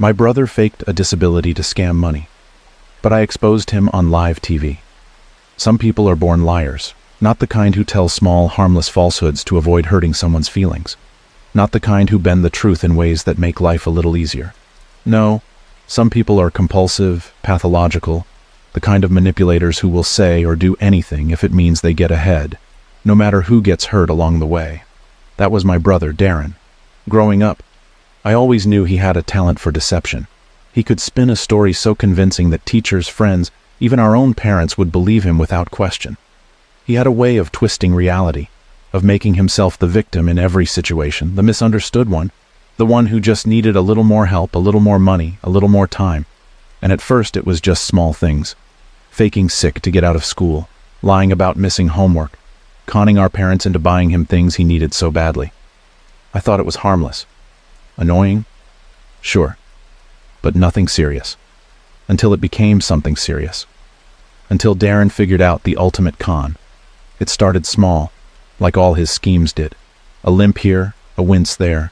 My brother faked a disability to scam money, but I exposed him on live TV. Some people are born liars, not the kind who tell small, harmless falsehoods to avoid hurting someone's feelings, not the kind who bend the truth in ways that make life a little easier. No, some people are compulsive, pathological, the kind of manipulators who will say or do anything if it means they get ahead, no matter who gets hurt along the way. That was my brother, Darren. Growing up, I always knew he had a talent for deception. He could spin a story so convincing that teachers, friends, even our own parents would believe him without question. He had a way of twisting reality, of making himself the victim in every situation, the misunderstood one, the one who just needed a little more help, a little more money, a little more time. And at first it was just small things. Faking sick to get out of school, lying about missing homework, conning our parents into buying him things he needed so badly. I thought it was harmless. Annoying? Sure. But nothing serious. Until it became something serious. Until Darren figured out the ultimate con. It started small, like all his schemes did. A limp here, a wince there.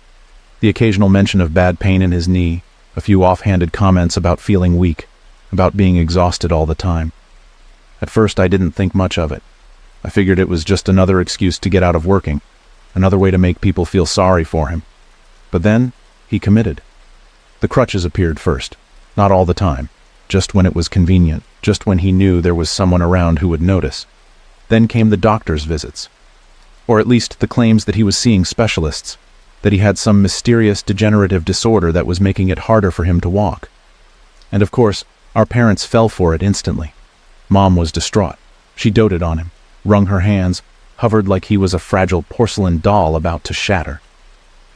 The occasional mention of bad pain in his knee, a few offhanded comments about feeling weak, about being exhausted all the time. At first I didn't think much of it. I figured it was just another excuse to get out of working, another way to make people feel sorry for him. But then, he committed. The crutches appeared first, not all the time, just when it was convenient, just when he knew there was someone around who would notice. Then came the doctor's visits, or at least the claims that he was seeing specialists, that he had some mysterious degenerative disorder that was making it harder for him to walk. And of course, our parents fell for it instantly. Mom was distraught. She doted on him, wrung her hands, hovered like he was a fragile porcelain doll about to shatter.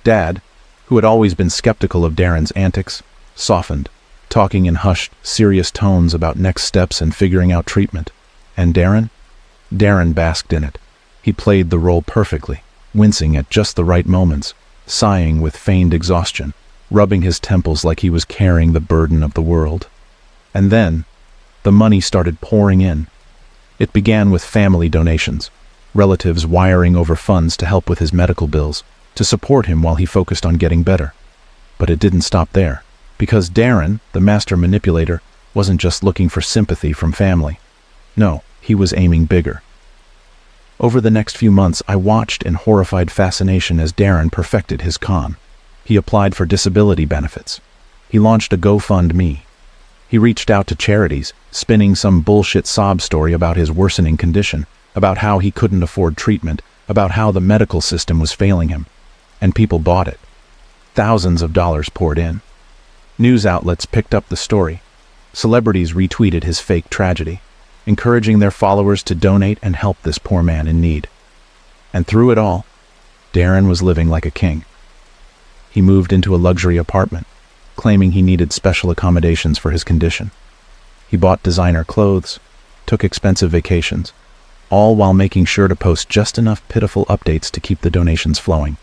Dad, who had always been skeptical of Darren's antics, softened, talking in hushed, serious tones about next steps and figuring out treatment. And Darren? Darren basked in it. He played the role perfectly, wincing at just the right moments, sighing with feigned exhaustion, rubbing his temples like he was carrying the burden of the world. And then, the money started pouring in. It began with family donations, relatives wiring over funds to help with his medical bills, to support him while he focused on getting better. But it didn't stop there, because Darren, the master manipulator, wasn't just looking for sympathy from family. No, he was aiming bigger. Over the next few months, I watched in horrified fascination as Darren perfected his con. He applied for disability benefits. He launched a GoFundMe. He reached out to charities, spinning some bullshit sob story about his worsening condition, about how he couldn't afford treatment, about how the medical system was failing him. And people bought it. Thousands of dollars poured in. News outlets picked up the story. Celebrities retweeted his fake tragedy, encouraging their followers to donate and help this poor man in need. And through it all, Darren was living like a king. He moved into a luxury apartment, claiming he needed special accommodations for his condition. He bought designer clothes, took expensive vacations, all while making sure to post just enough pitiful updates to keep the donations flowing.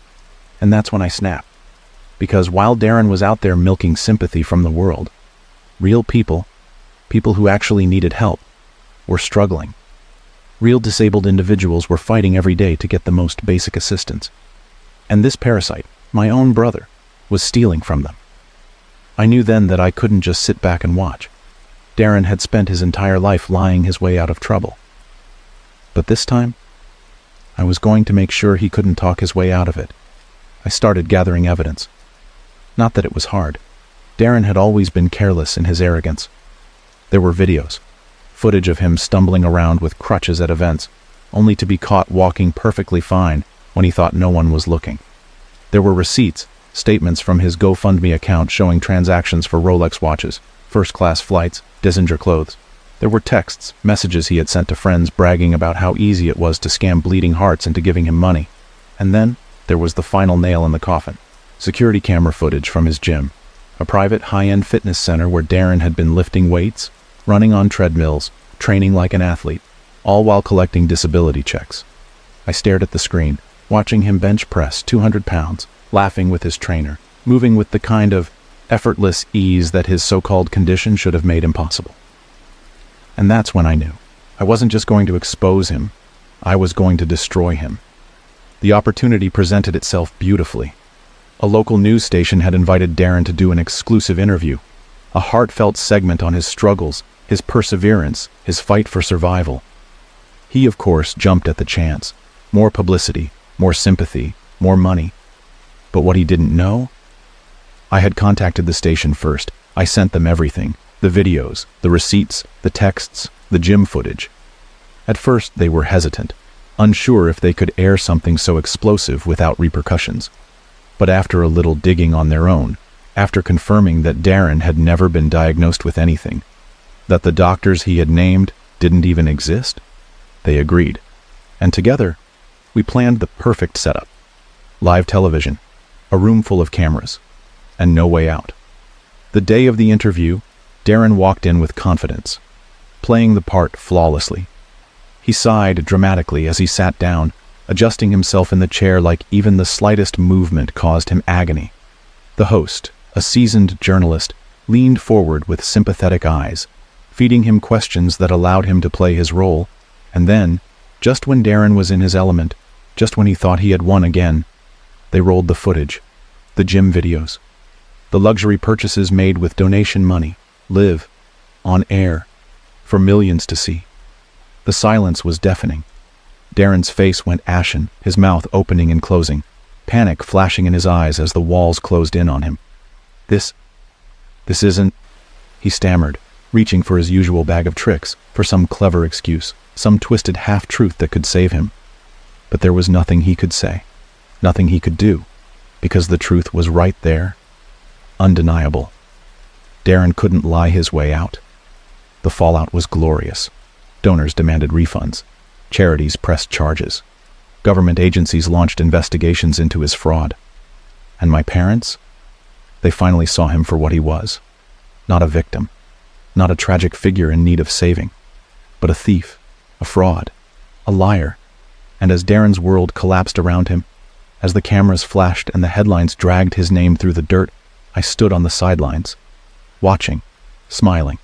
And that's when I snapped. Because while Darren was out there milking sympathy from the world, real people, people who actually needed help, were struggling. Real disabled individuals were fighting every day to get the most basic assistance. And this parasite, my own brother, was stealing from them. I knew then that I couldn't just sit back and watch. Darren had spent his entire life lying his way out of trouble. But this time, I was going to make sure he couldn't talk his way out of it. I started gathering evidence. Not that it was hard. Darren had always been careless in his arrogance. There were videos, footage of him stumbling around with crutches at events, only to be caught walking perfectly fine when he thought no one was looking. There were receipts, statements from his GoFundMe account showing transactions for Rolex watches, first-class flights, designer clothes. There were texts, messages he had sent to friends bragging about how easy it was to scam bleeding hearts into giving him money. And then, there was the final nail in the coffin. Security camera footage from his gym, a private high-end fitness center where Darren had been lifting weights, running on treadmills, training like an athlete, all while collecting disability checks. I stared at the screen, watching him bench press 200 pounds, laughing with his trainer, moving with the kind of effortless ease that his so-called condition should have made impossible. And that's when I knew. I wasn't just going to expose him, I was going to destroy him. The opportunity presented itself beautifully. A local news station had invited Darren to do an exclusive interview, a heartfelt segment on his struggles, his perseverance, his fight for survival. He, of course, jumped at the chance. More publicity, more sympathy, more money. But what he didn't know? I had contacted the station first. I sent them everything. The videos, the receipts, the texts, the gym footage. At first, they were hesitant, unsure if they could air something so explosive without repercussions. But after a little digging on their own, after confirming that Darren had never been diagnosed with anything, that the doctors he had named didn't even exist, they agreed. And together, we planned the perfect setup. Live television, a room full of cameras, and no way out. The day of the interview, Darren walked in with confidence, playing the part flawlessly. He sighed dramatically as he sat down, adjusting himself in the chair like even the slightest movement caused him agony. The host, a seasoned journalist, leaned forward with sympathetic eyes, feeding him questions that allowed him to play his role, and then, just when Darren was in his element, just when he thought he had won again, they rolled the footage, the gym videos, the luxury purchases made with donation money, live, on air, for millions to see. The silence was deafening. Darren's face went ashen, his mouth opening and closing, panic flashing in his eyes as the walls closed in on him. This isn't, he stammered, reaching for his usual bag of tricks, for some clever excuse, some twisted half-truth that could save him. But there was nothing he could say, nothing he could do, because the truth was right there, undeniable. Darren couldn't lie his way out. The fallout was glorious. Donors demanded refunds. Charities pressed charges. Government agencies launched investigations into his fraud. And my parents? They finally saw him for what he was. Not a victim. Not a tragic figure in need of saving. But a thief. A fraud. A liar. And as Darren's world collapsed around him, as the cameras flashed and the headlines dragged his name through the dirt, I stood on the sidelines, watching, smiling.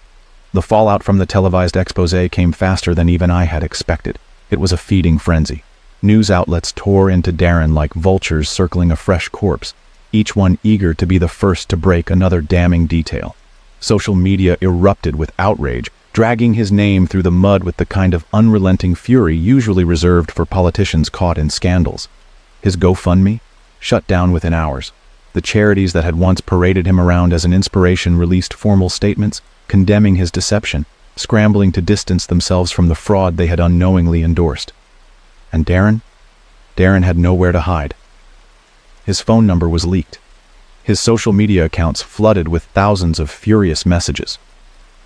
The fallout from the televised exposé came faster than even I had expected. It was a feeding frenzy. News outlets tore into Darren like vultures circling a fresh corpse, each one eager to be the first to break another damning detail. Social media erupted with outrage, dragging his name through the mud with the kind of unrelenting fury usually reserved for politicians caught in scandals. His GoFundMe shut down within hours. The charities that had once paraded him around as an inspiration released formal statements condemning his deception, scrambling to distance themselves from the fraud they had unknowingly endorsed. And Darren had nowhere to hide. His phone number was leaked. His social media accounts flooded with thousands of furious messages.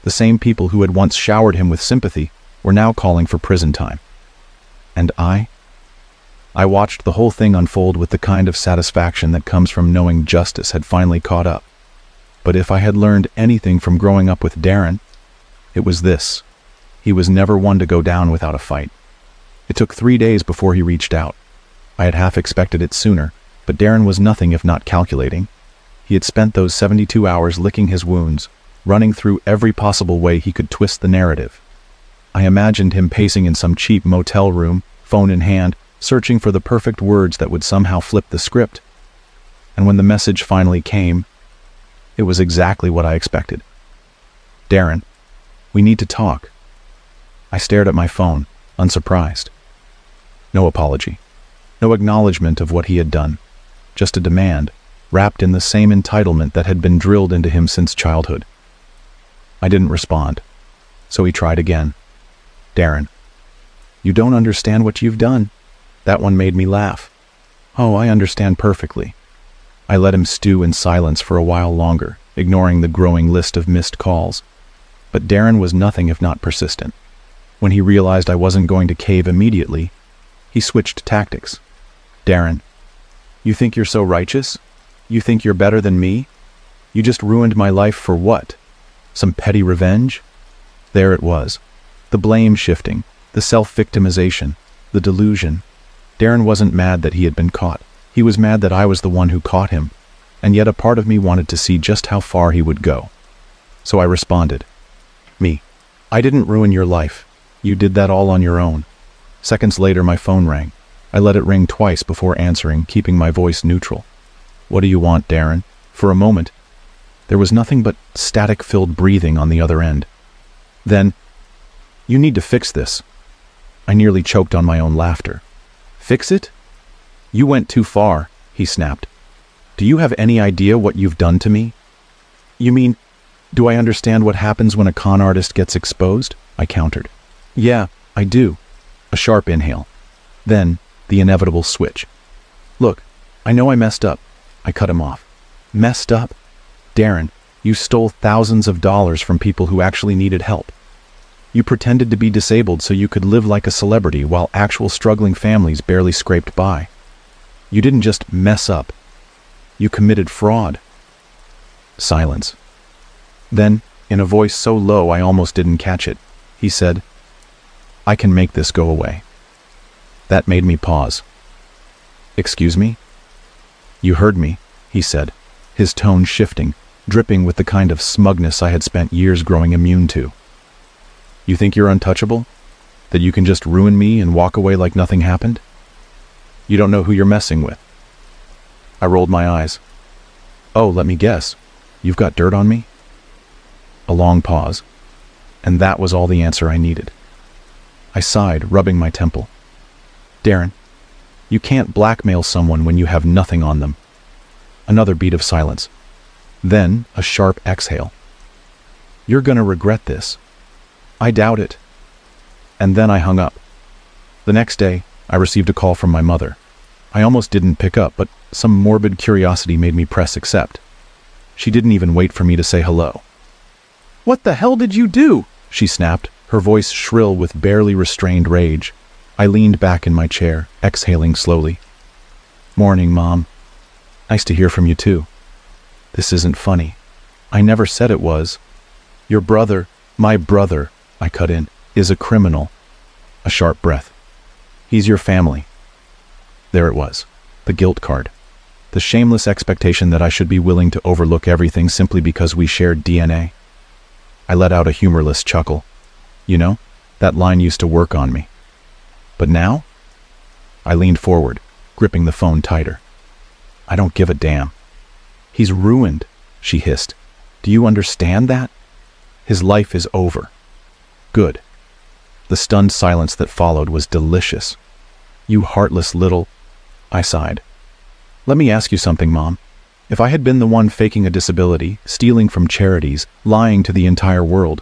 The same people who had once showered him with sympathy were now calling for prison time. And I watched the whole thing unfold with the kind of satisfaction that comes from knowing justice had finally caught up. But if I had learned anything from growing up with Darren, it was this. He was never one to go down without a fight. It took 3 days before he reached out. I had half expected it sooner, but Darren was nothing if not calculating. He had spent those 72 hours licking his wounds, running through every possible way he could twist the narrative. I imagined him pacing in some cheap motel room, phone in hand, searching for the perfect words that would somehow flip the script. And when the message finally came, it was exactly what I expected. Darren, we need to talk. I stared at my phone, unsurprised. No apology. No acknowledgement of what he had done. Just a demand, wrapped in the same entitlement that had been drilled into him since childhood. I didn't respond, so he tried again. Darren, you don't understand what you've done. That one made me laugh. Oh, I understand perfectly. I let him stew in silence for a while longer, ignoring the growing list of missed calls. But Darren was nothing if not persistent. When he realized I wasn't going to cave immediately, he switched tactics. Darren, you think you're so righteous? You think you're better than me? You just ruined my life for what? Some petty revenge? There it was. The blame shifting, the self-victimization, the delusion. Darren wasn't mad that he had been caught. He was mad that I was the one who caught him, and yet a part of me wanted to see just how far he would go. So I responded. Me. I didn't ruin your life. You did that all on your own. Seconds later, my phone rang. I let it ring twice before answering, keeping my voice neutral. "What do you want, Darren?" For a moment, there was nothing but static-filled breathing on the other end. Then, "You need to fix this." I nearly choked on my own laughter. "Fix it? You went too far," he snapped. "Do you have any idea what you've done to me?" "You mean, do I understand what happens when a con artist gets exposed?" I countered. "Yeah, I do." A sharp inhale. Then, the inevitable switch. "Look, I know I messed up." I cut him off. "Messed up? Darren, you stole thousands of dollars from people who actually needed help. You pretended to be disabled so you could live like a celebrity while actual struggling families barely scraped by. You didn't just mess up. You committed fraud." Silence. Then, in a voice so low I almost didn't catch it, he said, "I can make this go away." That made me pause. "Excuse me?" "You heard me," he said, his tone shifting, dripping with the kind of smugness I had spent years growing immune to. "You think you're untouchable? That you can just ruin me and walk away like nothing happened? You don't know who you're messing with." I rolled my eyes. "Oh, let me guess. You've got dirt on me?" A long pause, and that was all the answer I needed. I sighed, rubbing my temple. "Darren, you can't blackmail someone when you have nothing on them." Another beat of silence. Then a sharp exhale. "You're gonna regret this." "I doubt it." And then I hung up. The next day, I received a call from my mother. I almost didn't pick up, but some morbid curiosity made me press accept. She didn't even wait for me to say hello. "What the hell did you do?" she snapped, her voice shrill with barely restrained rage. I leaned back in my chair, exhaling slowly. "Morning, Mom. Nice to hear from you, too." "This isn't funny. I never said it was. Your brother, my brother," I cut in, "is a criminal." A sharp breath. "He's your family." There it was, the guilt card. The shameless expectation that I should be willing to overlook everything simply because we shared DNA. I let out a humorless chuckle. You know, that line used to work on me. But now? I leaned forward, gripping the phone tighter. "I don't give a damn." "He's ruined," she hissed. "Do you understand that? His life is over." "Good." The stunned silence that followed was delicious. "You heartless little—" I sighed. "Let me ask you something, Mom. If I had been the one faking a disability, stealing from charities, lying to the entire world,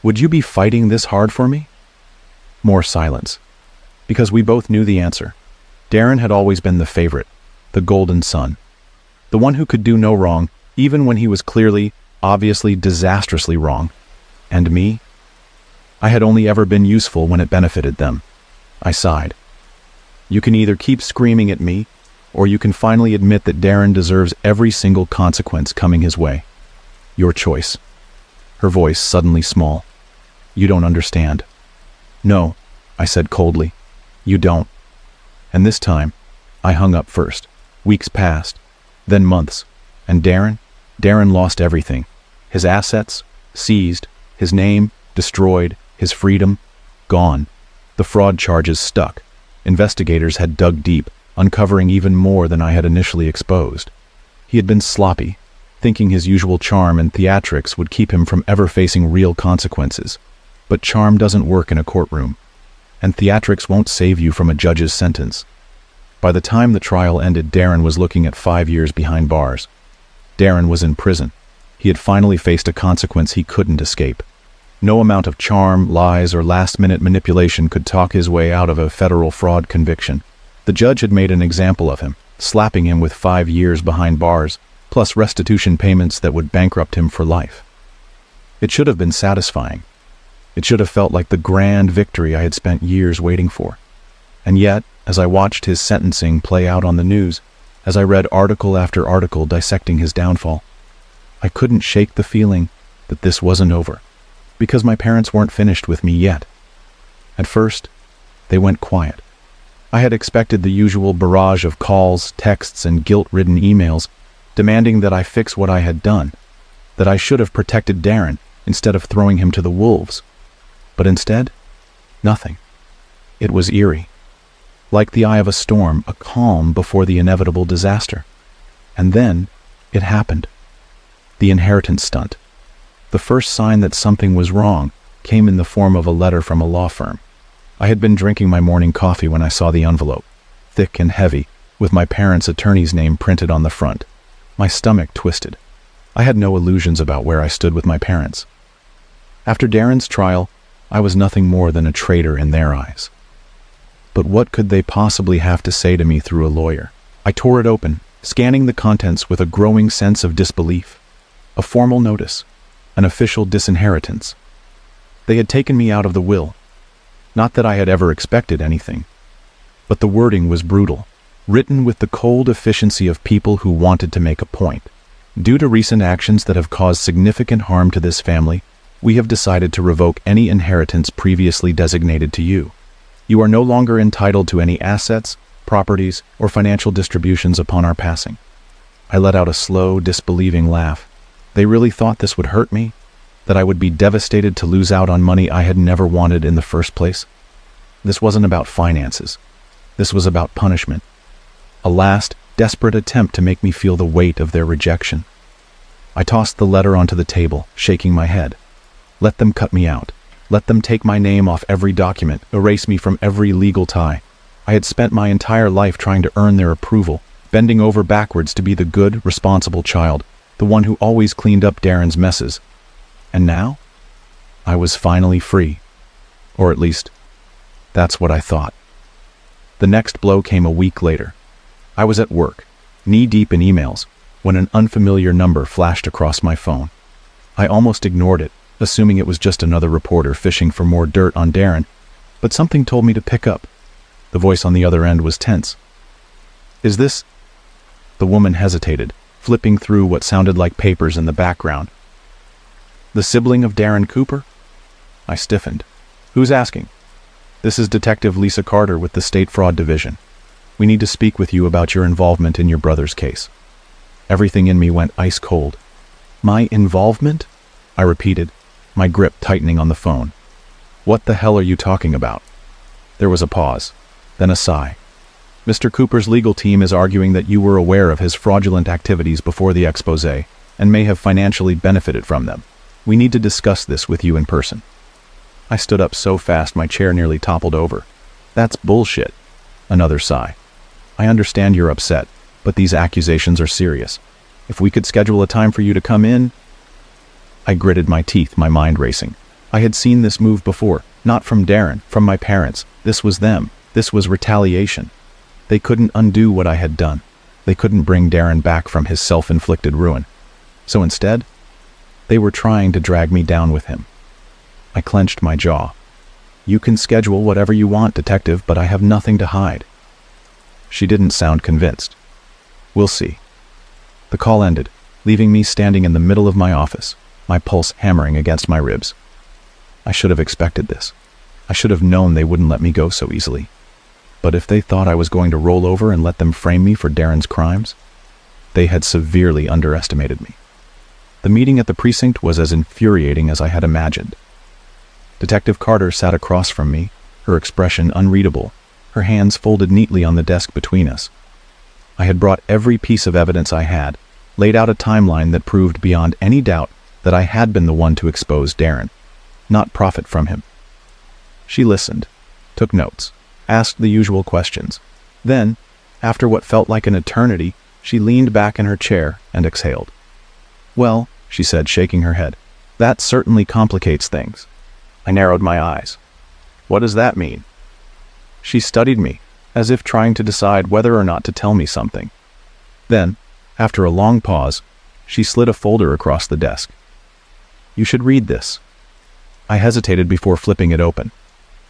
would you be fighting this hard for me?" More silence. Because we both knew the answer. Darren had always been the favorite, the golden son. The one who could do no wrong, even when he was clearly, obviously, disastrously wrong. And me? I had only ever been useful when it benefited them. I sighed. "You can either keep screaming at me, or you can finally admit that Darren deserves every single consequence coming his way. Your choice." Her voice suddenly small. "You don't understand." "No," I said coldly. "You don't." And this time, I hung up first. Weeks passed, then months, and Darren lost everything. His assets, seized, his name, destroyed, his freedom, gone. The fraud charges stuck. Investigators had dug deep, uncovering even more than I had initially exposed. He had been sloppy, thinking his usual charm and theatrics would keep him from ever facing real consequences. But charm doesn't work in a courtroom, and theatrics won't save you from a judge's sentence. By the time the trial ended, Darren was looking at 5 years behind bars. Darren was in prison. He had finally faced a consequence he couldn't escape. No amount of charm, lies, or last-minute manipulation could talk his way out of a federal fraud conviction. The judge had made an example of him, slapping him with 5 years behind bars, plus restitution payments that would bankrupt him for life. It should have been satisfying. It should have felt like the grand victory I had spent years waiting for. And yet, as I watched his sentencing play out on the news, as I read article after article dissecting his downfall, I couldn't shake the feeling that this wasn't over, because my parents weren't finished with me yet. At first, they went quiet. I had expected the usual barrage of calls, texts, and guilt-ridden emails demanding that I fix what I had done, that I should have protected Darren instead of throwing him to the wolves. But instead, nothing. It was eerie. Like the eye of a storm, a calm before the inevitable disaster. And then, it happened. The inheritance stunt. The first sign that something was wrong came in the form of a letter from a law firm. I had been drinking my morning coffee when I saw the envelope, thick and heavy, with my parents' attorney's name printed on the front. My stomach twisted. I had no illusions about where I stood with my parents. After Darren's trial, I was nothing more than a traitor in their eyes. But what could they possibly have to say to me through a lawyer? I tore it open, scanning the contents with a growing sense of disbelief. A formal notice, an official disinheritance. They had taken me out of the will. Not that I had ever expected anything. But the wording was brutal, written with the cold efficiency of people who wanted to make a point. Due to recent actions that have caused significant harm to this family, we have decided to revoke any inheritance previously designated to you. You are no longer entitled to any assets, properties, or financial distributions upon our passing. I let out a slow, disbelieving laugh. They really thought this would hurt me? That I would be devastated to lose out on money I had never wanted in the first place? This wasn't about finances. This was about punishment. A last, desperate attempt to make me feel the weight of their rejection. I tossed the letter onto the table, shaking my head. Let them cut me out. Let them take my name off every document, erase me from every legal tie. I had spent my entire life trying to earn their approval, bending over backwards to be the good, responsible child, the one who always cleaned up Darren's messes. And now? I was finally free. Or at least, that's what I thought. The next blow came a week later. I was at work, knee-deep in emails, when an unfamiliar number flashed across my phone. I almost ignored it, assuming it was just another reporter fishing for more dirt on Darren, but something told me to pick up. The voice on the other end was tense. "Is this—" The woman hesitated, flipping through what sounded like papers in the background. "The sibling of Darren Cooper?" I stiffened. "Who's asking?" "This is Detective Lisa Carter with the State Fraud Division. We need to speak with you about your involvement in your brother's case." Everything in me went ice cold. "My involvement?" I repeated, my grip tightening on the phone. "What the hell are you talking about?" There was a pause, then a sigh. "Mr. Cooper's legal team is arguing that you were aware of his fraudulent activities before the exposé and may have financially benefited from them. We need to discuss this with you in person." I stood up so fast my chair nearly toppled over. "That's bullshit." Another sigh. "I understand you're upset, but these accusations are serious. If we could schedule a time for you to come in—" I gritted my teeth, my mind racing. I had seen this move before, not from Darren, from my parents. This was them. This was retaliation. They couldn't undo what I had done. They couldn't bring Darren back from his self-inflicted ruin. So instead, they were trying to drag me down with him. I clenched my jaw. "You can schedule whatever you want, Detective, but I have nothing to hide." She didn't sound convinced. "We'll see." The call ended, leaving me standing in the middle of my office, my pulse hammering against my ribs. I should have expected this. I should have known they wouldn't let me go so easily. But if they thought I was going to roll over and let them frame me for Darren's crimes, they had severely underestimated me. The meeting at the precinct was as infuriating as I had imagined. Detective Carter sat across from me, her expression unreadable, her hands folded neatly on the desk between us. I had brought every piece of evidence I had, laid out a timeline that proved beyond any doubt that I had been the one to expose Darren, not profit from him. She listened, took notes, asked the usual questions. Then, after what felt like an eternity, she leaned back in her chair and exhaled. "Well," she said, shaking her head, "that certainly complicates things." I narrowed my eyes. "What does that mean?" She studied me, as if trying to decide whether or not to tell me something. Then, after a long pause, she slid a folder across the desk. "You should read this." I hesitated before flipping it open.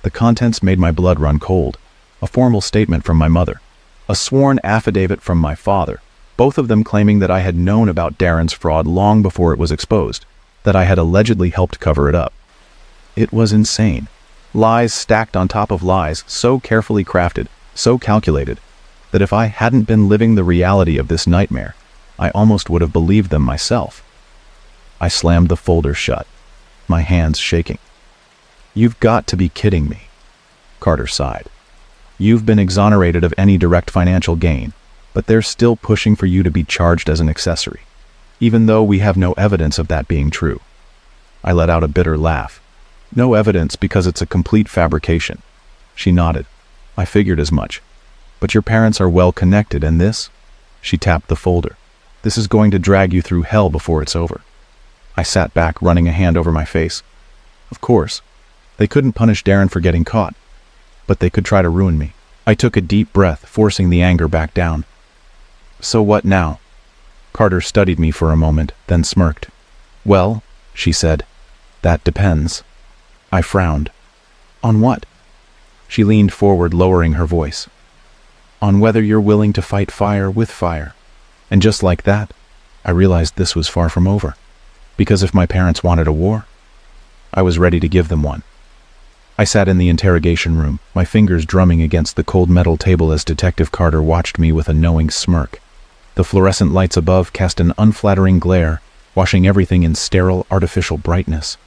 The contents made my blood run cold. A formal statement from my mother. A sworn affidavit from my father, both of them claiming that I had known about Darren's fraud long before it was exposed, that I had allegedly helped cover it up. It was insane. Lies stacked on top of lies, so carefully crafted, so calculated, that if I hadn't been living the reality of this nightmare, I almost would have believed them myself. I slammed the folder shut, my hands shaking. "You've got to be kidding me," Carter sighed. "You've been exonerated of any direct financial gain, but they're still pushing for you to be charged as an accessory, even though we have no evidence of that being true." I let out a bitter laugh. "No evidence because it's a complete fabrication." She nodded. "I figured as much. But your parents are well connected, and this?" She tapped the folder. "This is going to drag you through hell before it's over." I sat back, running a hand over my face. Of course. They couldn't punish Darren for getting caught, but they could try to ruin me. I took a deep breath, forcing the anger back down. "So what now?" Carter studied me for a moment, then smirked. "Well," she said, "that depends." I frowned. "On what?" She leaned forward, lowering her voice. "On whether you're willing to fight fire with fire." And just like that, I realized this was far from over. Because if my parents wanted a war, I was ready to give them one. I sat in the interrogation room, my fingers drumming against the cold metal table as Detective Carter watched me with a knowing smirk. The fluorescent lights above cast an unflattering glare, washing everything in sterile, artificial brightness.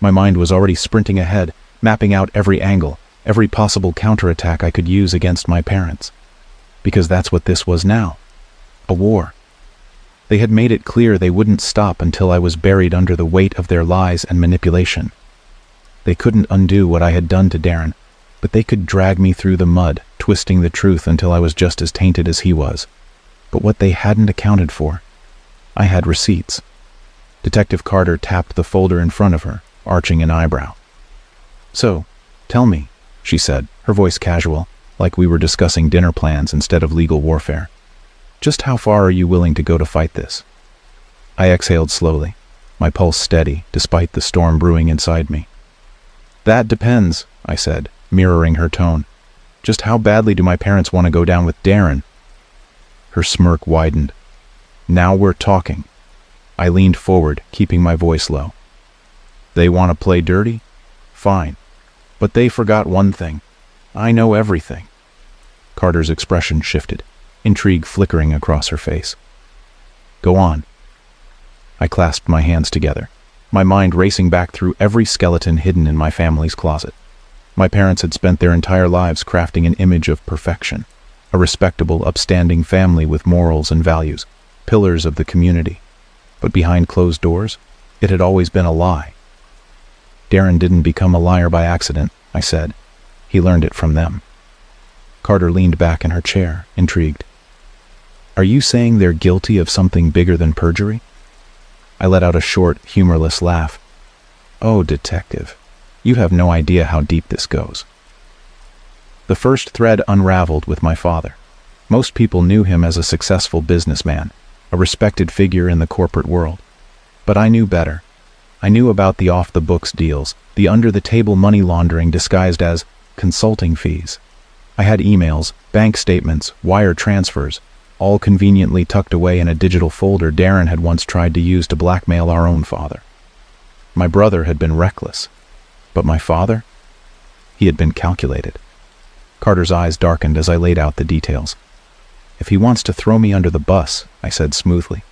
My mind was already sprinting ahead, mapping out every angle, every possible counterattack I could use against my parents. Because that's what this was now. A war. They had made it clear they wouldn't stop until I was buried under the weight of their lies and manipulation. They couldn't undo what I had done to Darren, but they could drag me through the mud, twisting the truth until I was just as tainted as he was. But what they hadn't accounted for, I had receipts. Detective Carter tapped the folder in front of her, arching an eyebrow. "So, tell me," she said, her voice casual, like we were discussing dinner plans instead of legal warfare. "Just how far are you willing to go to fight this?" I exhaled slowly, my pulse steady despite the storm brewing inside me. "That depends," I said, mirroring her tone. "Just how badly do my parents want to go down with Darren?" Her smirk widened. "Now we're talking." I leaned forward, keeping my voice low. "They want to play dirty? Fine. But they forgot one thing. I know everything." Carter's expression shifted, intrigue flickering across her face. "Go on." I clasped my hands together, my mind racing back through every skeleton hidden in my family's closet. My parents had spent their entire lives crafting an image of perfection, a respectable, upstanding family with morals and values, pillars of the community. But behind closed doors, it had always been a lie. "Darren didn't become a liar by accident," I said. "He learned it from them." Carter leaned back in her chair, intrigued. "Are you saying they're guilty of something bigger than perjury?" I let out a short, humorless laugh. "Oh, detective, you have no idea how deep this goes." The first thread unraveled with my father. Most people knew him as a successful businessman, a respected figure in the corporate world. But I knew better. I knew about the off-the-books deals, the under-the-table money laundering disguised as consulting fees. I had emails, bank statements, wire transfers, all conveniently tucked away in a digital folder Darren had once tried to use to blackmail our own father. My brother had been reckless, but my father? He had been calculated. Carter's eyes darkened as I laid out the details. "If he wants to throw me under the bus," I said smoothly,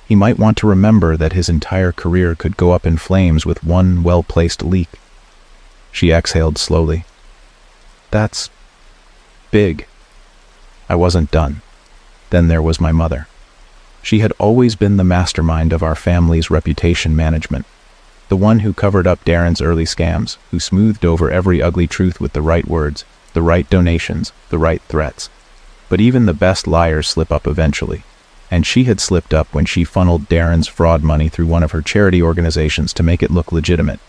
"he might want to remember that his entire career could go up in flames with one well-placed leak." She exhaled slowly. "That's big." I wasn't done. Then there was my mother. She had always been the mastermind of our family's reputation management, the one who covered up Darren's early scams, who smoothed over every ugly truth with the right words, the right donations, the right threats. But even the best liars slip up eventually, and she had slipped up when she funneled Darren's fraud money through one of her charity organizations to make it look legitimate.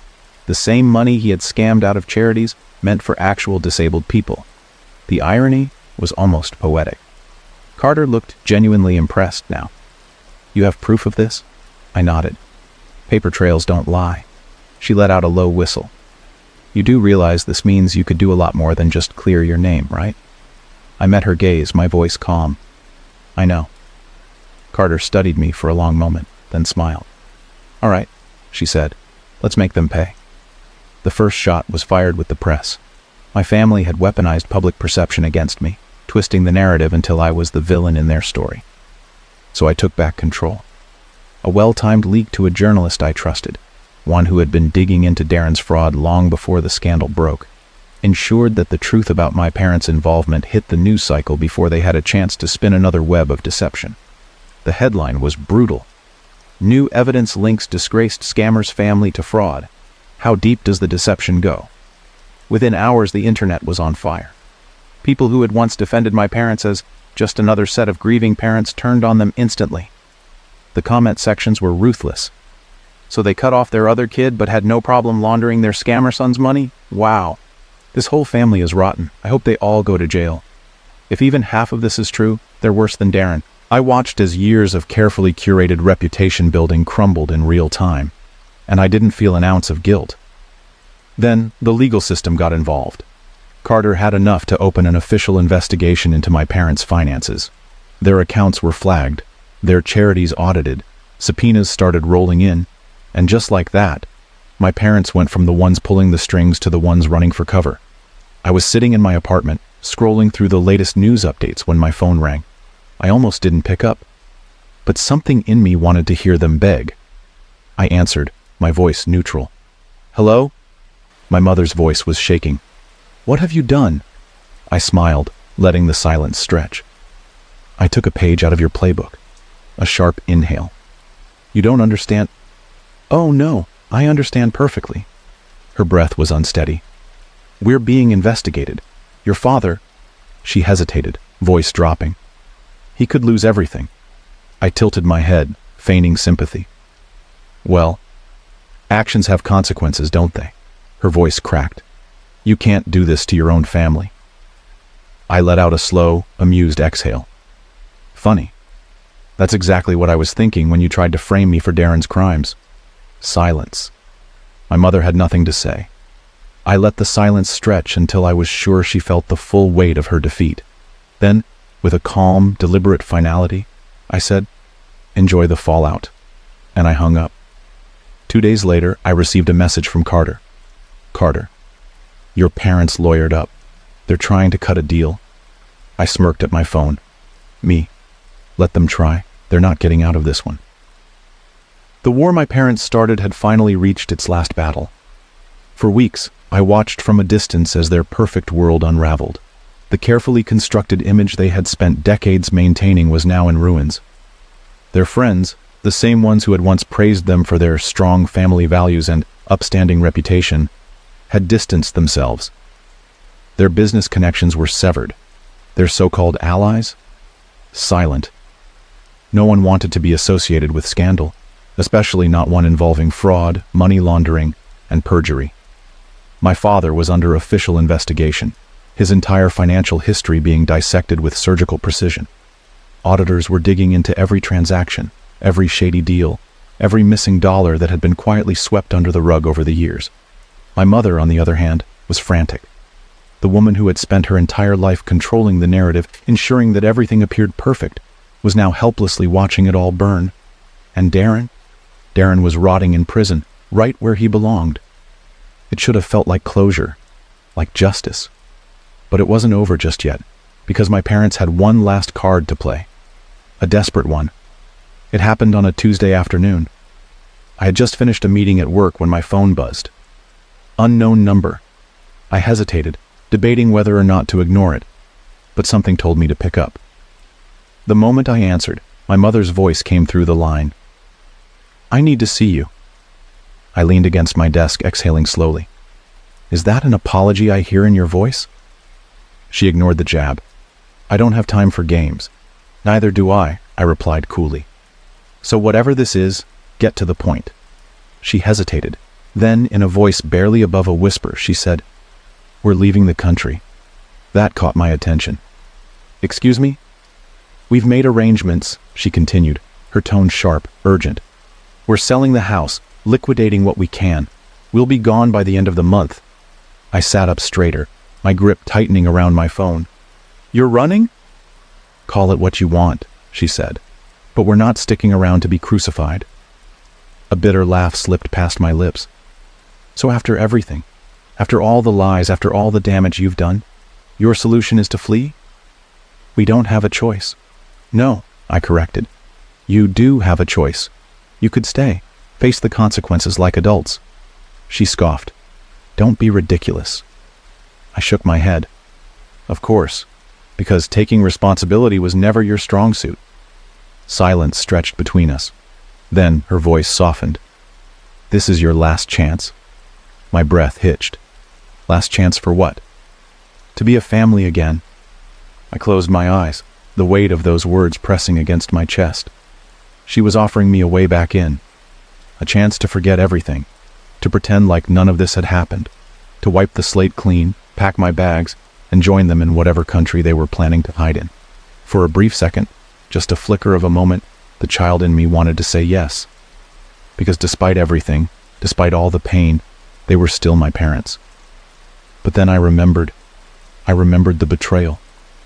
The same money he had scammed out of charities meant for actual disabled people. The irony was almost poetic. Carter looked genuinely impressed now. "You have proof of this?" I nodded. "Paper trails don't lie." She let out a low whistle. "You do realize this means you could do a lot more than just clear your name, right?" I met her gaze, my voice calm. "I know." Carter studied me for a long moment, then smiled. "All right," she said. "Let's make them pay." The first shot was fired with the press. My family had weaponized public perception against me, twisting the narrative until I was the villain in their story. So I took back control. A well-timed leak to a journalist I trusted, one who had been digging into Darren's fraud long before the scandal broke. ensured that the truth about my parents' involvement hit the news cycle before they had a chance to spin another web of deception. The headline was brutal. New evidence links disgraced scammer's family to fraud. How deep does the deception go? Within hours, the internet was on fire. People who had once defended my parents as just another set of grieving parents turned on them instantly. The comment sections were ruthless. So they cut off their other kid but had no problem laundering their scammer son's money? Wow. This whole family is rotten. I hope they all go to jail. If even half of this is true, they're worse than Darren. I watched as years of carefully curated reputation building crumbled in real time, and I didn't feel an ounce of guilt. Then the legal system got involved. Carter had enough to open an official investigation into my parents' finances. Their accounts were flagged, their charities audited, subpoenas started rolling in, and just like that, my parents went from the ones pulling the strings to the ones running for cover. I was sitting in my apartment, scrolling through the latest news updates when my phone rang. I almost didn't pick up, but something in me wanted to hear them beg. I answered, my voice neutral. "Hello?" My mother's voice was shaking. "What have you done?" I smiled, letting the silence stretch. "I took a page out of your playbook." A sharp inhale. "You don't understand?" "Oh no, I understand perfectly." Her breath was unsteady. "We're being investigated. Your father—" She hesitated, voice dropping. "He could lose everything." I tilted my head, feigning sympathy. "Well, actions have consequences, don't they?" Her voice cracked. "You can't do this to your own family." I let out a slow, amused exhale. "Funny. That's exactly what I was thinking when you tried to frame me for Darren's crimes." Silence. My mother had nothing to say. I let the silence stretch until I was sure she felt the full weight of her defeat. Then, with a calm, deliberate finality, I said, "Enjoy the fallout." And I hung up. 2 days later, I received a message from Carter. "Carter, your parents lawyered up. They're trying to cut a deal." I smirked at my phone. Me. Let them try. They're not getting out of this one. The war my parents started had finally reached its last battle. For weeks, I watched from a distance as their perfect world unraveled. The carefully constructed image they had spent decades maintaining was now in ruins. Their friends, the same ones who had once praised them for their strong family values and upstanding reputation, had distanced themselves. Their business connections were severed. Their so-called allies? Silent. No one wanted to be associated with scandal, especially not one involving fraud, money laundering, and perjury. My father was under official investigation, his entire financial history being dissected with surgical precision. Auditors were digging into every transaction, every shady deal, every missing dollar that had been quietly swept under the rug over the years. My mother, on the other hand, was frantic. The woman who had spent her entire life controlling the narrative, ensuring that everything appeared perfect, was now helplessly watching it all burn. And Darren? Darren was rotting in prison, right where he belonged. It should have felt like closure, like justice. But it wasn't over just yet, because my parents had one last card to play. A desperate one. It happened on a Tuesday afternoon. I had just finished a meeting at work when my phone buzzed. Unknown number. I hesitated, debating whether or not to ignore it, but something told me to pick up. The moment I answered, my mother's voice came through the line. "I need to see you." I leaned against my desk, exhaling slowly. "Is that an apology I hear in your voice?" She ignored the jab. "I don't have time for games." "Neither do I replied coolly. "So whatever this is, get to the point." She hesitated. Then, in a voice barely above a whisper, she said, "We're leaving the country." That caught my attention. "Excuse me?" "We've made arrangements," she continued, her tone sharp, urgent. "We're selling the house, liquidating what we can. We'll be gone by the end of the month." I sat up straighter, my grip tightening around my phone. "You're running?" "Call it what you want," she said. "But we're not sticking around to be crucified." A bitter laugh slipped past my lips. "So after everything, after all the lies, after all the damage you've done, your solution is to flee?" "We don't have a choice." "No," I corrected. "You do have a choice. You could stay, face the consequences like adults." She scoffed. "Don't be ridiculous." I shook my head. Of course, because taking responsibility was never your strong suit. Silence stretched between us. Then her voice softened. This is your last chance. My breath hitched. Last chance for what? To be a family again. I closed my eyes, the weight of those words pressing against my chest. She was offering me a way back in. A chance to forget everything, to pretend like none of this had happened, to wipe the slate clean, pack my bags, and join them in whatever country they were planning to hide in. For a brief second, just a flicker of a moment, the child in me wanted to say yes. Because despite everything, despite all the pain, they were still my parents. But then I remembered the betrayal,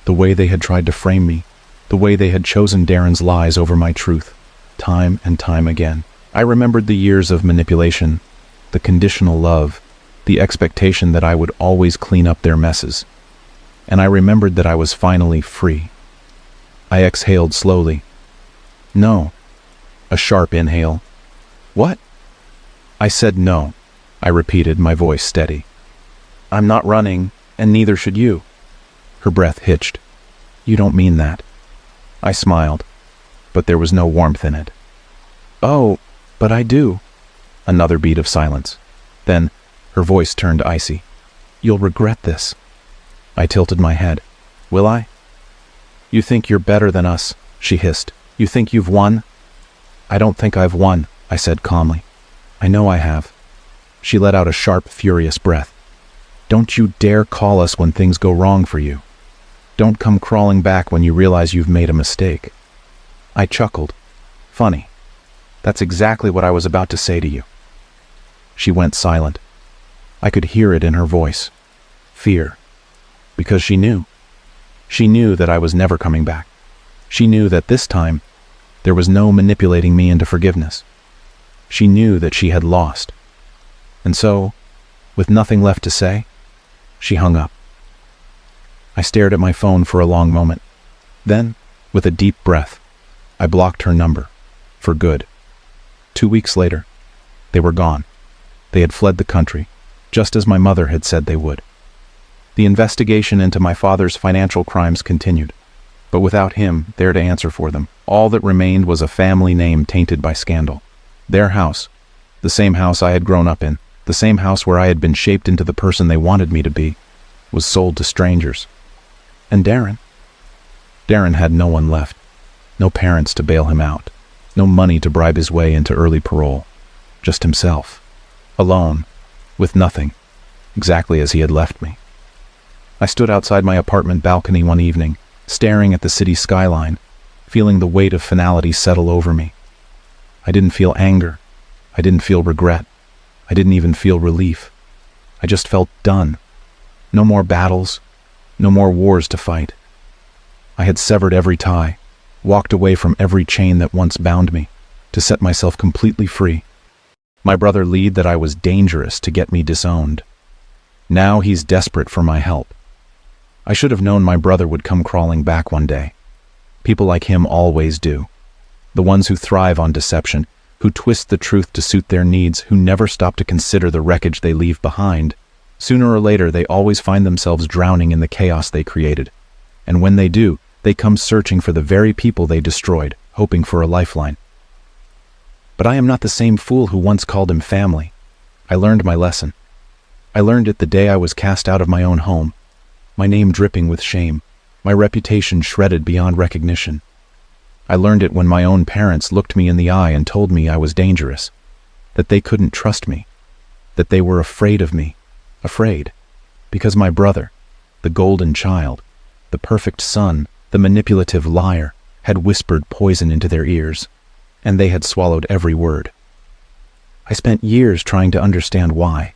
the way they had tried to frame me, the way they had chosen Darren's lies over my truth, time and time again. I remembered the years of manipulation, the conditional love, the expectation that I would always clean up their messes. And I remembered that I was finally free. I exhaled slowly. No. A sharp inhale. What? I said no. I repeated, my voice steady. I'm not running, and neither should you. Her breath hitched. You don't mean that. I smiled, but there was no warmth in it. Oh, but I do. Another beat of silence. Then, her voice turned icy. You'll regret this. I tilted my head. Will I? You think you're better than us, she hissed. You think you've won? I don't think I've won, I said calmly. I know I have. She let out a sharp, furious breath. Don't you dare call us when things go wrong for you. Don't come crawling back when you realize you've made a mistake. I chuckled. Funny. That's exactly what I was about to say to you. She went silent. I could hear it in her voice. Fear. Because she knew. She knew that I was never coming back. She knew that this time, there was no manipulating me into forgiveness. She knew that she had lost. And so, with nothing left to say, she hung up. I stared at my phone for a long moment. Then, with a deep breath, I blocked her number. For good. 2 weeks later, they were gone. They had fled the country, just as my mother had said they would. The investigation into my father's financial crimes continued, but without him there to answer for them, all that remained was a family name tainted by scandal. Their house, the same house I had grown up in, the same house where I had been shaped into the person they wanted me to be, was sold to strangers. And Darren? Darren had no one left, no parents to bail him out, no money to bribe his way into early parole, just himself, alone, with nothing, exactly as he had left me. I stood outside my apartment balcony one evening, staring at the city skyline, feeling the weight of finality settle over me. I didn't feel anger. I didn't feel regret. I didn't even feel relief. I just felt done. No more battles. No more wars to fight. I had severed every tie, walked away from every chain that once bound me, to set myself completely free. My brother lied that I was dangerous to get me disowned. Now he's desperate for my help. I should have known my brother would come crawling back one day. People like him always do. The ones who thrive on deception, who twist the truth to suit their needs, who never stop to consider the wreckage they leave behind. Sooner or later, they always find themselves drowning in the chaos they created. And when they do, they come searching for the very people they destroyed, hoping for a lifeline. But I am not the same fool who once called him family. I learned my lesson. I learned it the day I was cast out of my own home, my name dripping with shame, my reputation shredded beyond recognition. I learned it when my own parents looked me in the eye and told me I was dangerous, that they couldn't trust me, that they were afraid of me, afraid, because my brother, the golden child, the perfect son, the manipulative liar, had whispered poison into their ears, and they had swallowed every word. I spent years trying to understand why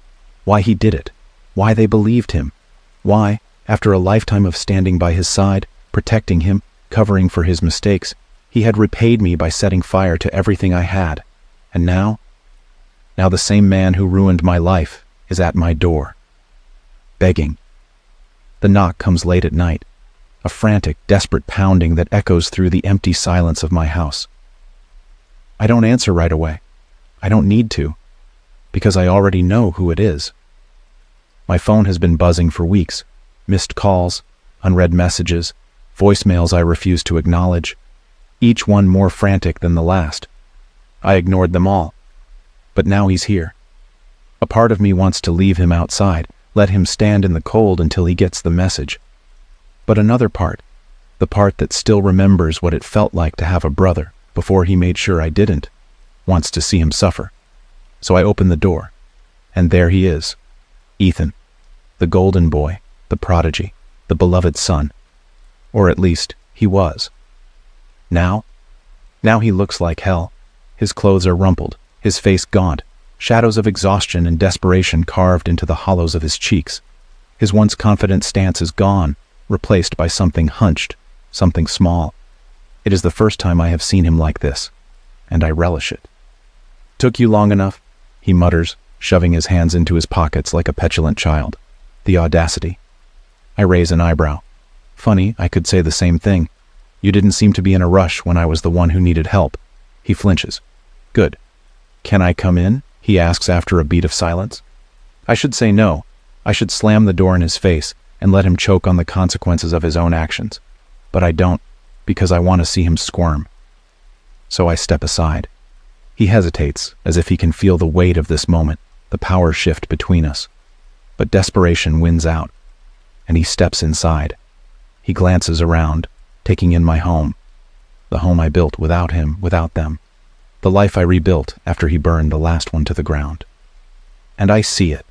he did it, why they believed him, why, after a lifetime of standing by his side, protecting him, covering for his mistakes, he had repaid me by setting fire to everything I had. And now the same man who ruined my life is at my door, begging. The knock comes late at night, a frantic, desperate pounding that echoes through the empty silence of my house. I don't answer right away. I don't need to, because I already know who it is. My phone has been buzzing for weeks. Missed calls, unread messages, voicemails I refuse to acknowledge, each one more frantic than the last. I ignored them all. But now he's here. A part of me wants to leave him outside, let him stand in the cold until he gets the message. But another part, the part that still remembers what it felt like to have a brother before he made sure I didn't, wants to see him suffer. So I open the door, and there he is, Ethan, the golden boy, the prodigy, the beloved son. Or at least, he was. Now he looks like hell. His clothes are rumpled, his face gaunt, shadows of exhaustion and desperation carved into the hollows of his cheeks. His once confident stance is gone, replaced by something hunched, something small. It is the first time I have seen him like this, and I relish it. "Took you long enough?" he mutters, shoving his hands into his pockets like a petulant child. The audacity. I raise an eyebrow. Funny, I could say the same thing. You didn't seem to be in a rush when I was the one who needed help. He flinches. Good. Can I come in? He asks after a beat of silence. I should say no. I should slam the door in his face and let him choke on the consequences of his own actions. But I don't, because I want to see him squirm. So I step aside. He hesitates, as if he can feel the weight of this moment, the power shift between us. But desperation wins out, and he steps inside. He glances around, taking in my home, the home I built without him, without them, the life I rebuilt after he burned the last one to the ground. And I see it.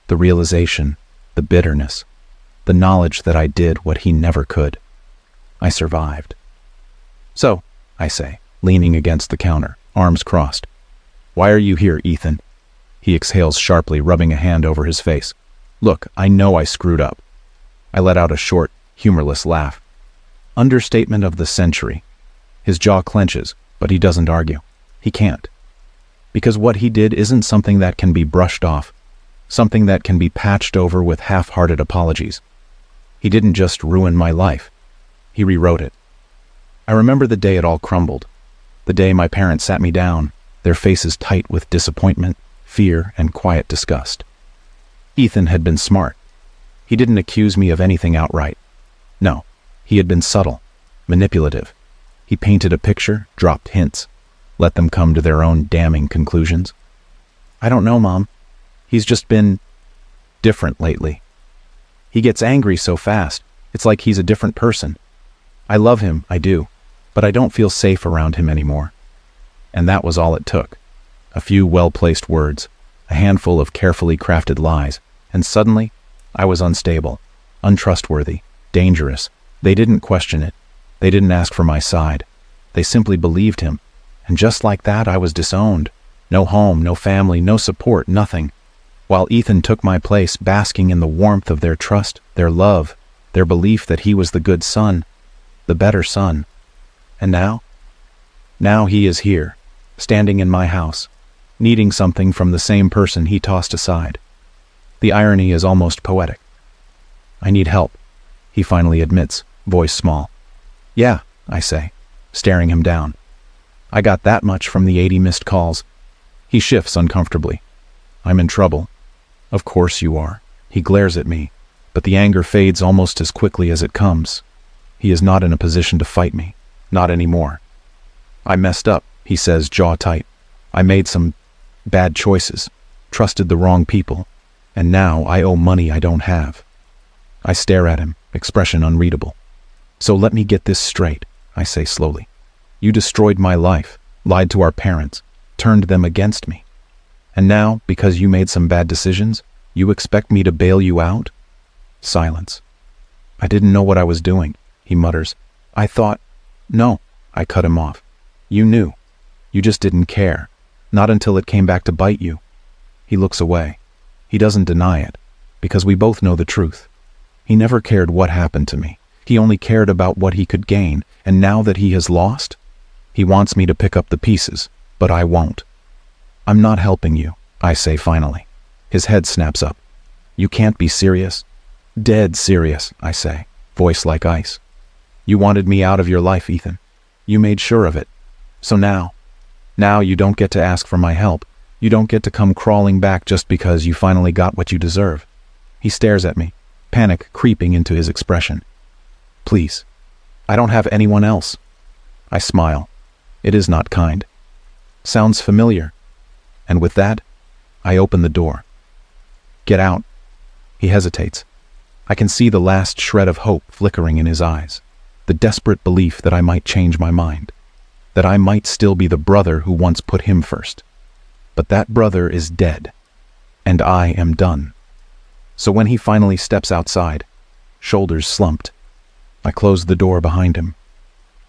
The realization, the bitterness, the knowledge that I did what he never could. I survived. So, I say, leaning against the counter, arms crossed. Why are you here, Ethan? He exhales sharply, rubbing a hand over his face. Look, I know I screwed up. I let out a short, humorless laugh. Understatement of the century. His jaw clenches, but he doesn't argue. He can't. Because what he did isn't something that can be brushed off, something that can be patched over with half-hearted apologies. He didn't just ruin my life. He rewrote it. I remember the day it all crumbled. The day my parents sat me down, their faces tight with disappointment, fear, and quiet disgust. Ethan had been smart. He didn't accuse me of anything outright. No, he had been subtle, manipulative. He painted a picture, dropped hints, let them come to their own damning conclusions. I don't know, Mom. He's just been different lately. He gets angry so fast. It's like he's a different person. I love him, I do, but I don't feel safe around him anymore. And that was all it took. A few well-placed words, a handful of carefully crafted lies, and suddenly I was unstable, untrustworthy, dangerous. They didn't question it. They didn't ask for my side. They simply believed him. And just like that, I was disowned. No home, no family, no support, nothing. While Ethan took my place, basking in the warmth of their trust, their love, their belief that he was the good son, the better son. And now? Now he is here, standing in my house, needing something from the same person he tossed aside. The irony is almost poetic. I need help, he finally admits, voice small. Yeah, I say, staring him down. I got that much from the 80 missed calls. He shifts uncomfortably. I'm in trouble. Of course you are. He glares at me, but the anger fades almost as quickly as it comes. He is not in a position to fight me. Not anymore. I messed up, he says, jaw tight. I made some bad choices, trusted the wrong people, and now I owe money I don't have. I stare at him, expression unreadable. So let me get this straight, I say slowly. You destroyed my life, lied to our parents, turned them against me. And now, because you made some bad decisions, you expect me to bail you out? Silence. I didn't know what I was doing, he mutters. I thought... No, I cut him off. You knew. You just didn't care. Not until it came back to bite you. He looks away. He doesn't deny it, because we both know the truth. He never cared what happened to me. He only cared about what he could gain, and now that he has lost, he wants me to pick up the pieces, but I won't. I'm not helping you, I say finally. His head snaps up. You can't be serious. Dead serious, I say, voice like ice. You wanted me out of your life, Ethan. You made sure of it. So now you don't get to ask for my help. You don't get to come crawling back just because you finally got what you deserve. He stares at me, panic creeping into his expression. Please, I don't have anyone else. I smile. It is not kind. Sounds familiar. And with that, I open the door. Get out. He hesitates. I can see the last shred of hope flickering in his eyes, the desperate belief that I might change my mind, that I might still be the brother who once put him first. But that brother is dead, and I am done. So when he finally steps outside, shoulders slumped, I close the door behind him.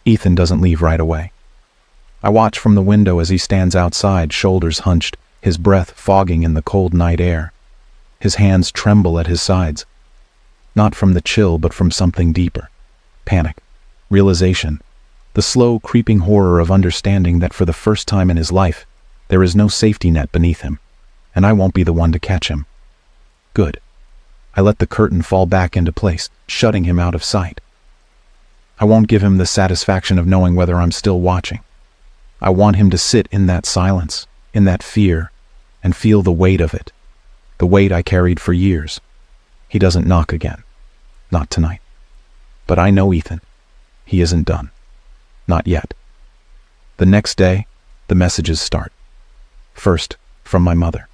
Ethan doesn't leave right away. I watch from the window as he stands outside, shoulders hunched, his breath fogging in the cold night air. His hands tremble at his sides. Not from the chill, but from something deeper. Panic, realization, the slow creeping horror of understanding that for the first time in his life, there is no safety net beneath him, and I won't be the one to catch him. Good. I let the curtain fall back into place, shutting him out of sight. I won't give him the satisfaction of knowing whether I'm still watching. I want him to sit in that silence, in that fear, and feel the weight of it, the weight I carried for years. He doesn't knock again. Not tonight. But I know Ethan. He isn't done. Not yet. The next day, the messages start. First, from my mother.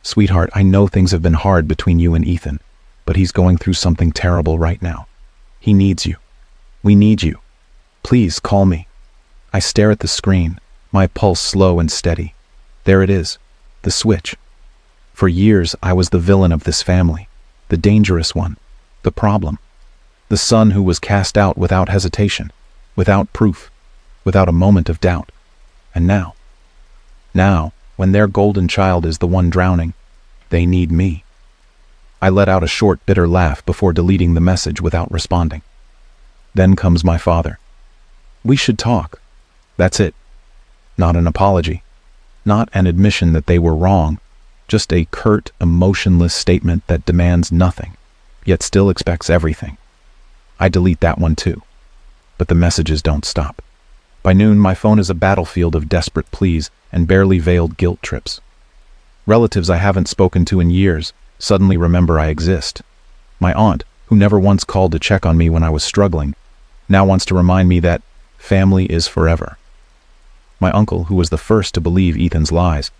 Sweetheart, I know things have been hard between you and Ethan, but he's going through something terrible right now. He needs you. We need you. Please call me. I stare at the screen, my pulse slow and steady. There it is, the switch. For years, I was the villain of this family, the dangerous one, the problem, the son who was cast out without hesitation, without proof, without a moment of doubt. And now, when their golden child is the one drowning, they need me. I let out a short, bitter laugh before deleting the message without responding. Then comes my father. We should talk. That's it. Not an apology. Not an admission that they were wrong. Just a curt, emotionless statement that demands nothing, yet still expects everything. I delete that one too. But the messages don't stop. By noon, my phone is a battlefield of desperate pleas and barely veiled guilt trips. Relatives I haven't spoken to in years suddenly remember I exist. My aunt, who never once called to check on me when I was struggling, now wants to remind me that family is forever. My uncle, who was the first to believe Ethan's lies,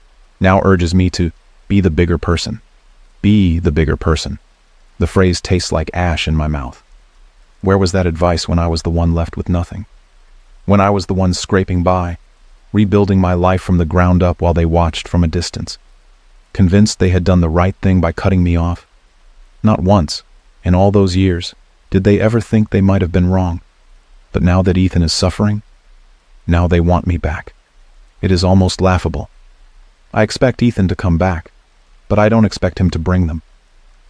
now urges me to be the bigger person. Be the bigger person. The phrase tastes like ash in my mouth. Where was that advice when I was the one left with nothing? When I was the one scraping by, rebuilding my life from the ground up while they watched from a distance, convinced they had done the right thing by cutting me off? Not once, in all those years, did they ever think they might have been wrong. But now that Ethan is suffering, now they want me back. It is almost laughable. I expect Ethan to come back, but I don't expect him to bring them.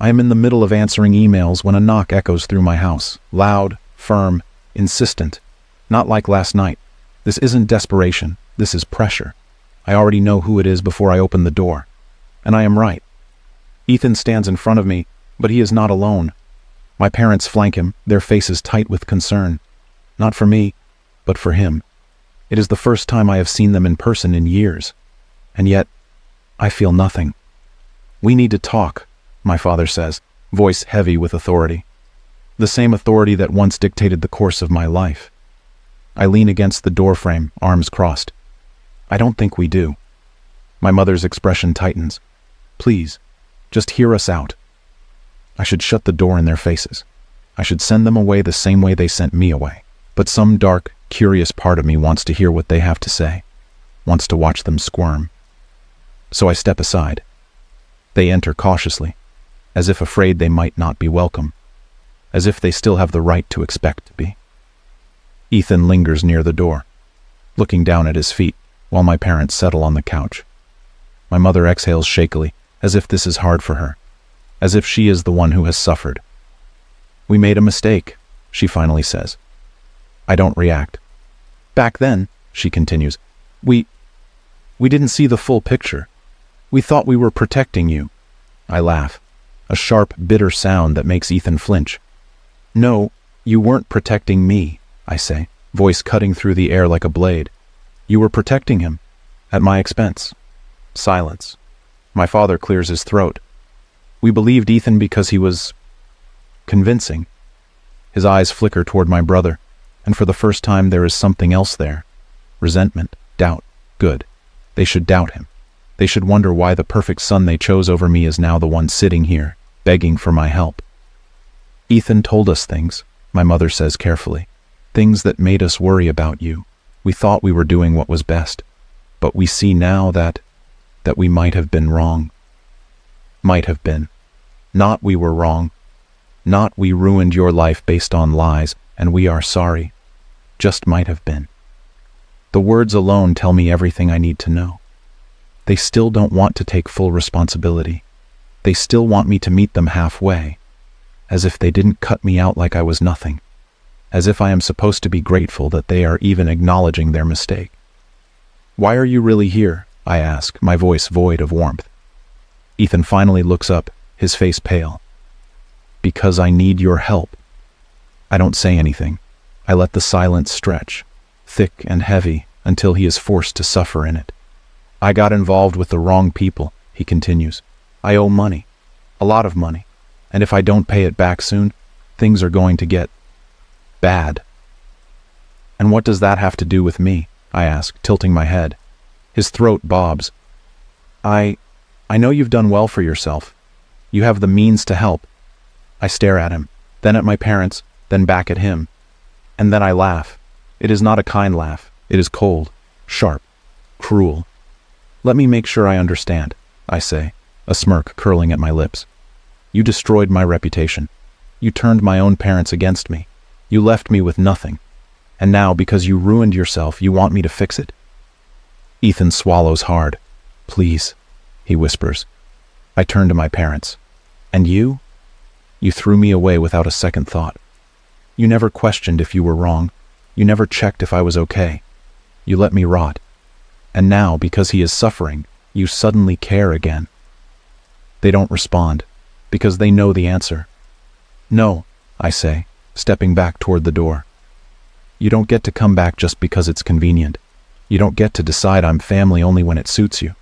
I am in the middle of answering emails when a knock echoes through my house, loud, firm, insistent. Not like last night. This isn't desperation, this is pressure. I already know who it is before I open the door. And I am right. Ethan stands in front of me, but he is not alone. My parents flank him, their faces tight with concern. Not for me, but for him. It is the first time I have seen them in person in years. And yet, I feel nothing. We need to talk, my father says, voice heavy with authority. The same authority that once dictated the course of my life. I lean against the doorframe, arms crossed. I don't think we do. My mother's expression tightens. Please, just hear us out. I should shut the door in their faces. I should send them away the same way they sent me away. But some dark, curious part of me wants to hear what they have to say, wants to watch them squirm. So I step aside. They enter cautiously, as if afraid they might not be welcome, as if they still have the right to expect to be. Ethan lingers near the door, looking down at his feet while my parents settle on the couch. My mother exhales shakily, as if this is hard for her, as if she is the one who has suffered. We made a mistake, she finally says. I don't react. Back then, she continues, we didn't see the full picture. We thought we were protecting you. I laugh, a sharp, bitter sound that makes Ethan flinch. No, you weren't protecting me, I say, voice cutting through the air like a blade. You were protecting him, at my expense. Silence. My father clears his throat. We believed Ethan because he was convincing. His eyes flicker toward my brother, and for the first time there is something else there. Resentment, doubt, good. They should doubt him. They should wonder why the perfect son they chose over me is now the one sitting here, begging for my help. Ethan told us things, my mother says carefully. Things that made us worry about you. We thought we were doing what was best. But we see now that we might have been wrong. Might have been. Not we were wrong. Not we ruined your life based on lies, and we are sorry. Just might have been. The words alone tell me everything I need to know. They still don't want to take full responsibility. They still want me to meet them halfway, as if they didn't cut me out like I was nothing, as if I am supposed to be grateful that they are even acknowledging their mistake. Why are you really here? I ask, my voice void of warmth. Ethan finally looks up, his face pale. Because I need your help. I don't say anything. I let the silence stretch, thick and heavy, until he is forced to suffer in it. I got involved with the wrong people, he continues. I owe money, a lot of money, and if I don't pay it back soon, things are going to get bad. And what does that have to do with me? I ask, tilting my head. His throat bobs. I know you've done well for yourself. You have the means to help. I stare at him, then at my parents, then back at him. And then I laugh. It is not a kind laugh. It is cold, sharp, cruel. Let me make sure I understand, I say, a smirk curling at my lips. You destroyed my reputation. You turned my own parents against me. You left me with nothing. And now, because you ruined yourself, you want me to fix it? Ethan swallows hard. Please, he whispers. I turn to my parents. And you? You threw me away without a second thought. You never questioned if you were wrong. You never checked if I was okay. You let me rot. And now, because he is suffering, you suddenly care again. They don't respond, because they know the answer. No, I say, stepping back toward the door. You don't get to come back just because it's convenient. You don't get to decide I'm family only when it suits you.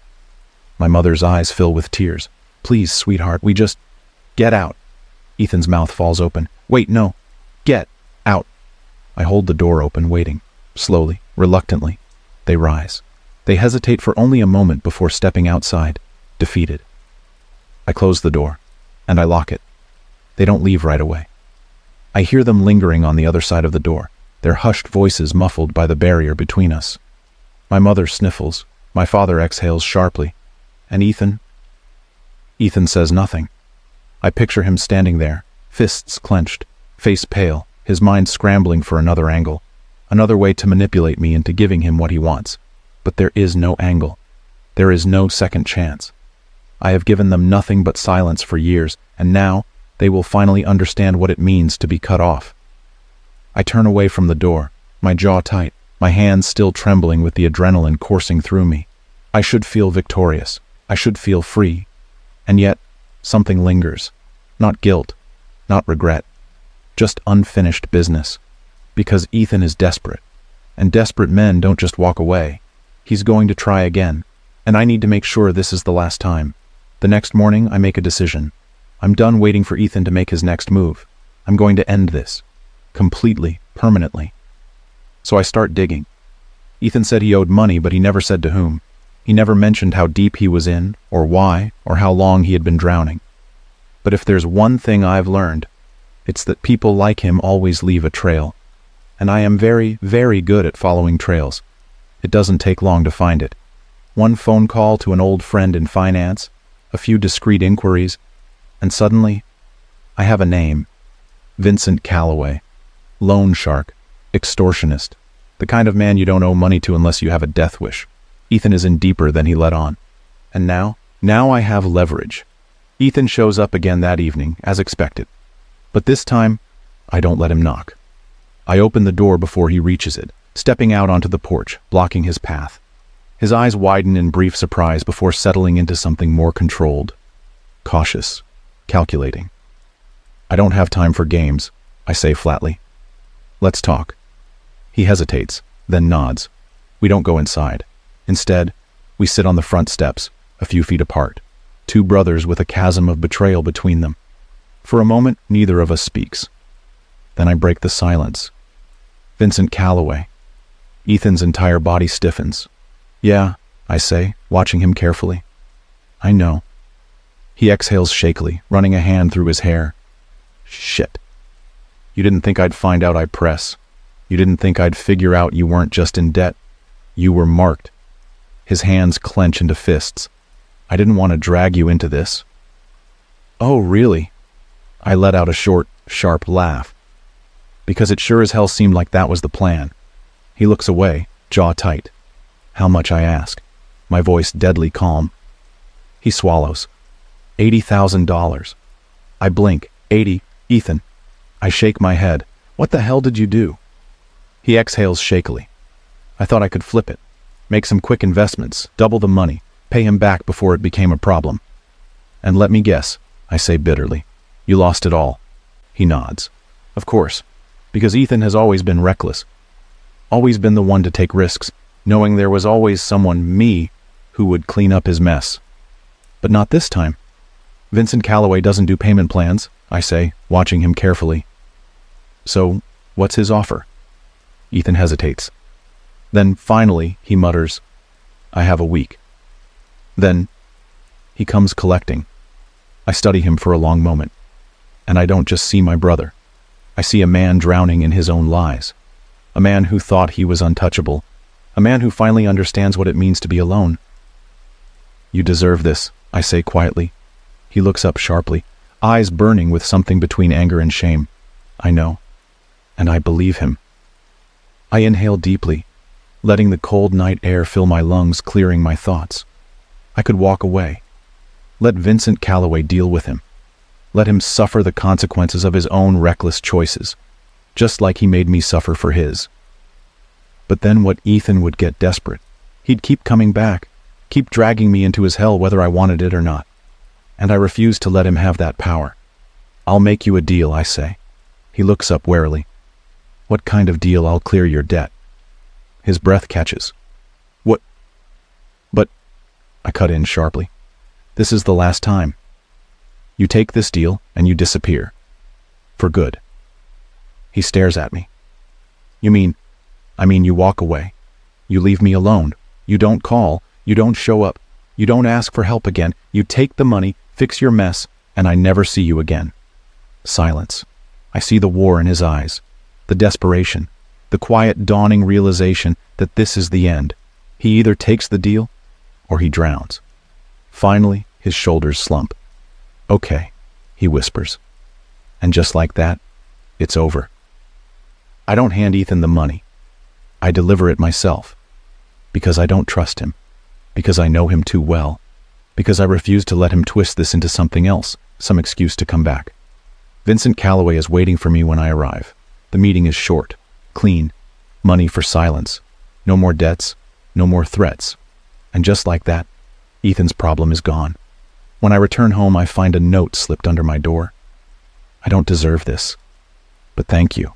My mother's eyes fill with tears. Please, sweetheart, we just... Get out. Ethan's mouth falls open. Wait, no. Get out. I hold the door open, waiting. Slowly, reluctantly. They rise. They hesitate for only a moment before stepping outside, defeated. I close the door, and I lock it. They don't leave right away. I hear them lingering on the other side of the door, their hushed voices muffled by the barrier between us. My mother sniffles, my father exhales sharply, and Ethan says nothing. I picture him standing there, fists clenched, face pale, his mind scrambling for another angle, another way to manipulate me into giving him what he wants. But there is no angle. There is no second chance. I have given them nothing but silence for years, and now they will finally understand what it means to be cut off. I turn away from the door, my jaw tight, my hands still trembling with the adrenaline coursing through me. I should feel victorious. I should feel free. And yet, something lingers. Not guilt, not regret, just unfinished business. Because Ethan is desperate, and desperate men don't just walk away. He's going to try again, and I need to make sure this is the last time. The next morning, I make a decision. I'm done waiting for Ethan to make his next move. I'm going to end this. Completely, permanently. So I start digging. Ethan said he owed money, but he never said to whom. He never mentioned how deep he was in, or why, or how long he had been drowning. But if there's one thing I've learned, it's that people like him always leave a trail. And I am very, very good at following trails. It doesn't take long to find it. One phone call to an old friend in finance, a few discreet inquiries, and suddenly, I have a name. Vincent Calloway. Loan shark. Extortionist. The kind of man you don't owe money to unless you have a death wish. Ethan is in deeper than he let on. And now I have leverage. Ethan shows up again that evening, as expected. But this time, I don't let him knock. I open the door before he reaches it, stepping out onto the porch, blocking his path. His eyes widen in brief surprise before settling into something more controlled. Cautious. Calculating. I don't have time for games, I say flatly. Let's talk. He hesitates, then nods. We don't go inside. Instead, we sit on the front steps, a few feet apart, two brothers with a chasm of betrayal between them. For a moment, neither of us speaks. Then I break the silence. Vincent Calloway. Ethan's entire body stiffens. Yeah, I say, watching him carefully. I know. He exhales shakily, running a hand through his hair. Shit. You didn't think I'd find out I press. You didn't think I'd figure out you weren't just in debt. You were marked. His hands clench into fists. I didn't want to drag you into this. Oh, really? I let out a short, sharp laugh. Because it sure as hell seemed like that was the plan. He looks away, jaw tight. How much, I ask, my voice deadly calm. He swallows. $80,000. I blink. 80, Ethan. I shake my head. What the hell did you do? He exhales shakily. I thought I could flip it. Make some quick investments, double the money, pay him back before it became a problem. And let me guess, I say bitterly. You lost it all. He nods. Of course, because Ethan has always been reckless. Always been the one to take risks, knowing there was always someone, me, who would clean up his mess. But not this time. Vincent Calloway doesn't do payment plans, I say, watching him carefully. So, what's his offer? Ethan hesitates. Then, finally, he mutters, I have a week. Then, he comes collecting. I study him for a long moment. And I don't just see my brother. I see a man drowning in his own lies. A man who thought he was untouchable. A man who finally understands what it means to be alone. You deserve this, I say quietly. He looks up sharply, eyes burning with something between anger and shame. I know. And I believe him. I inhale deeply, letting the cold night air fill my lungs, clearing my thoughts. I could walk away. Let Vincent Calloway deal with him. Let him suffer the consequences of his own reckless choices, just like he made me suffer for his. But then what Ethan would get desperate. He'd keep coming back, keep dragging me into his hell whether I wanted it or not. And I refuse to let him have that power. I'll make you a deal, I say. He looks up warily. What kind of deal? I'll clear your debt. His breath catches. What? But, I cut in sharply. This is the last time. You take this deal and you disappear. For good. He stares at me. You mean you walk away. You leave me alone. You don't call. You don't show up. You don't ask for help again. You take the money, fix your mess, and I never see you again. Silence. I see the war in his eyes, the desperation, the quiet dawning realization that this is the end. He either takes the deal or he drowns. Finally, his shoulders slump. Okay, he whispers. And just like that, it's over. I don't hand Ethan the money. I deliver it myself. Because I don't trust him. Because I know him too well. Because I refuse to let him twist this into something else, some excuse to come back. Vincent Calloway is waiting for me when I arrive. The meeting is short, clean, money for silence. No more debts, no more threats. And just like that, Ethan's problem is gone. When I return home, I find a note slipped under my door. I don't deserve this, but thank you.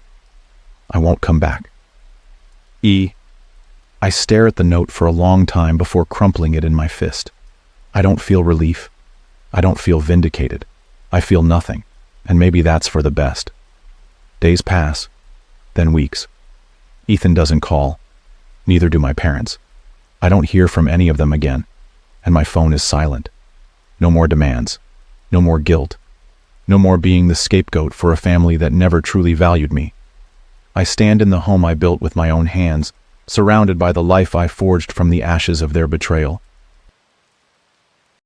I won't come back. I stare at the note for a long time before crumpling it in my fist. I don't feel relief. I don't feel vindicated. I feel nothing, and maybe that's for the best. Days pass, then weeks. Ethan doesn't call. Neither do my parents. I don't hear from any of them again, and my phone is silent. No more demands. No more guilt. No more being the scapegoat for a family that never truly valued me. I stand in the home I built with my own hands, surrounded by the life I forged from the ashes of their betrayal.